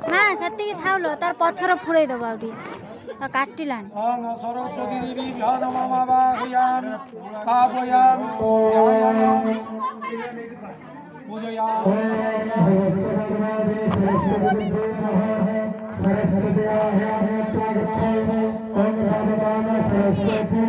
ନା ସେତିକି ଥାଉ ଲୋ ତାର ପଛର ଫୁଳେଇ ଦବ ଆଉ ଟିକେ ତା କାଟିଲାଣି ସରସ୍ୱତୀ ଦେବୀ ବିହାଦମାବାହୟାମି ସ୍ଥାପୟାମି ଧ୍ୟାୟାମି ପୂଜୟାମି सरस्वती